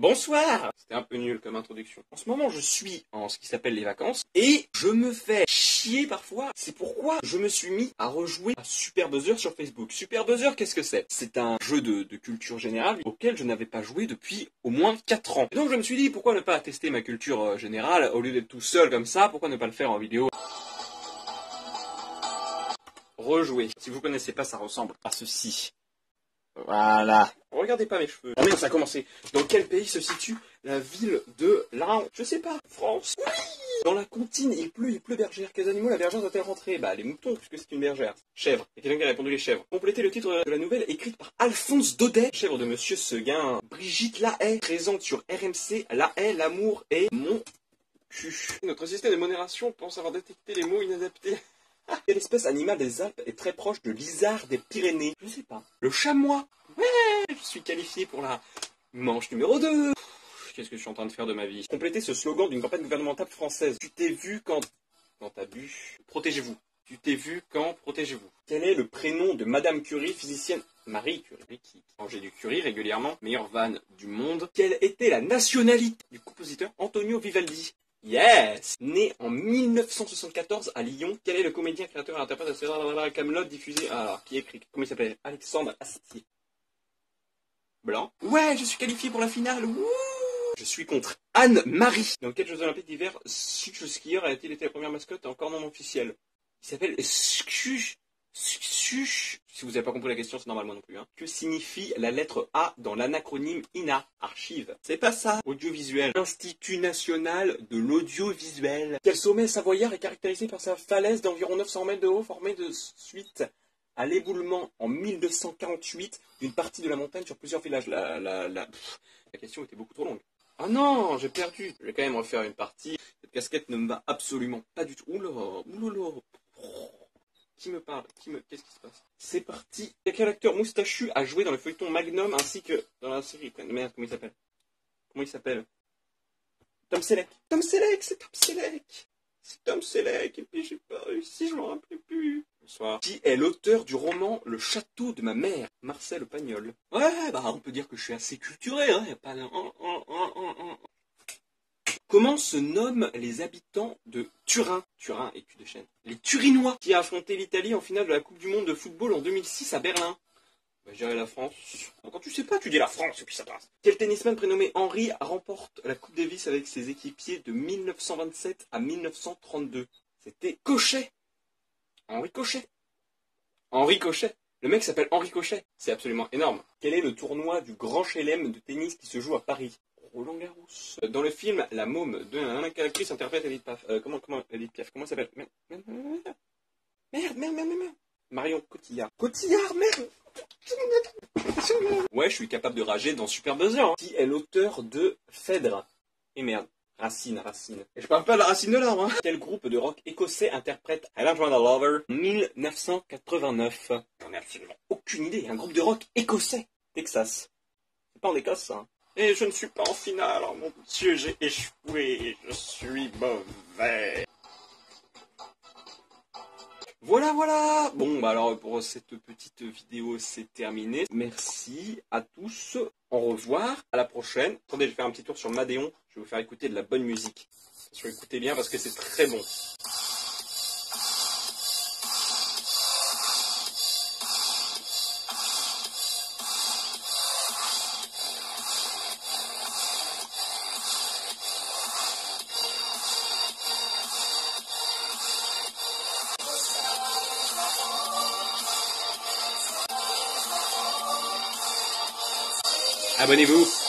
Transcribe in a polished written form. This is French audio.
Bonsoir. C'était un peu nul comme introduction. En ce moment, je suis en ce qui s'appelle les vacances et je me fais chier parfois. C'est pourquoi je me suis mis à rejouer à Super Buzzer sur Facebook. Super Buzzer, qu'est-ce que c'est? C'est un jeu de culture générale auquel je n'avais pas joué depuis au moins 4 ans. Et donc je me suis dit, pourquoi ne pas tester ma culture générale au lieu d'être tout seul comme ça? Pourquoi ne pas le faire en vidéo? Rejouer. Si vous connaissez pas, ça ressemble à ceci. Voilà. Regardez pas mes cheveux. Oh merde, ça a commencé. Dans quel pays se situe la ville de la... Je sais pas. France. Oui. Dans la comptine, il pleut bergère. Quels animaux la bergère doit-elle rentrer? Bah, les moutons, puisque c'est une bergère. Chèvre. Il y a quelqu'un qui a répondu les chèvres. Complétez le titre de la nouvelle écrite par Alphonse Daudet. Chèvre de Monsieur Seguin. Brigitte Lahaye. Présente sur RMC. Lahaye, l'amour et mon cul. Notre système de modération pense avoir détecté les mots inadaptés. Quelle espèce animale des Alpes est très proche de l'isard des Pyrénées? Je sais pas. Le chamois. Ouais, je suis qualifié pour la manche numéro 2. Qu'est-ce que je suis en train de faire de ma vie? Complétez ce slogan d'une campagne gouvernementale française. Tu t'es vu quand t'as bu. Protégez-vous. Tu t'es vu quand protégez-vous. Quel est le prénom de Madame Curie, physicienne Marie Curie, qui mangeait du curry régulièrement, meilleure vanne du monde? Quelle était la nationalité du compositeur Antonio Vivaldi? Yes! Né en 1974 à Lyon, quel est le comédien, créateur et interprète de César Camelot diffusé... Alors, qui écrit? Comment il s'appelle? Alexandre Astier. Blanc. Ouais, je suis qualifié pour la finale. Wouh! Je suis contre Anne-Marie. Dans quels Jeux Olympiques d'hiver, Such skieur a-t-il été la première mascotte encore non officielle? Il s'appelle Such. Si vous n'avez pas compris la question, c'est normal, moi non plus. Hein. Que signifie la lettre A dans l'anacronyme INA? Archive. C'est pas ça. Audiovisuel. Institut national de l'audiovisuel. Quel sommet savoyard est caractérisé par sa falaise d'environ 900 mètres de haut, formée de suite à l'éboulement en 1248 d'une partie de la montagne sur plusieurs villages? La question était beaucoup trop longue. Ah non, j'ai perdu. Je vais quand même refaire une partie. Cette casquette ne me va absolument pas du tout. Oulala. Qui me parle? Qu'est-ce qui se passe? C'est parti. Quel acteur moustachu a joué dans le feuilleton Magnum ainsi que dans la série? Merde, comment il s'appelle? Tom Selleck. Tom Selleck, c'est Tom Selleck. C'est Tom Selleck. Et puis j'ai pas réussi, je m'en rappelais plus. Bonsoir. Qui est l'auteur du roman Le château de ma mère? Marcel Pagnol. Ouais, bah on peut dire que je suis assez culturé, hein. Y a pas de... Comment se nomment les habitants de Turin? Turin et cul de chêne. Les Turinois, qui a affronté l'Italie en finale de la Coupe du Monde de football en 2006 à Berlin. Bah, je dirais la France. Quand tu sais pas, tu dis la France et puis ça passe. Quel tennisman prénommé Henry remporte la Coupe Davis avec ses équipiers de 1927 à 1932? C'était Cochet. Henri Cochet. Henri Cochet. Le mec s'appelle Henri Cochet. C'est absolument énorme. Quel est le tournoi du Grand Chelem de tennis qui se joue à Paris? Roland Garros. Dans le film La Môme, quelle actrice interprète Edith Piaf? Comment Edith Piaf? Comment s'appelle? Merde. Marion Cotillard. Cotillard, merde. Ouais, je suis capable de rager dans Super Buzzer. Hein. Qui est l'auteur de Phèdre? Et merde. Racine. Et je parle pas de la racine de l'arbre. Hein. Quel groupe de rock écossais interprète I Don't Want a Lover 1989? J'en ai absolument aucune idée. Un groupe de rock écossais. Texas. C'est pas en Écosse, ça. Hein. Et je ne suis pas en finale, oh mon Dieu, j'ai échoué, je suis mauvais. Voilà. Bon, bah alors pour cette petite vidéo, c'est terminé. Merci à tous. Au revoir. À la prochaine. Attendez, je vais faire un petit tour sur Madéon. Je vais vous faire écouter de la bonne musique. Attention, écoutez bien parce que c'est très bon. Abonnez-vous.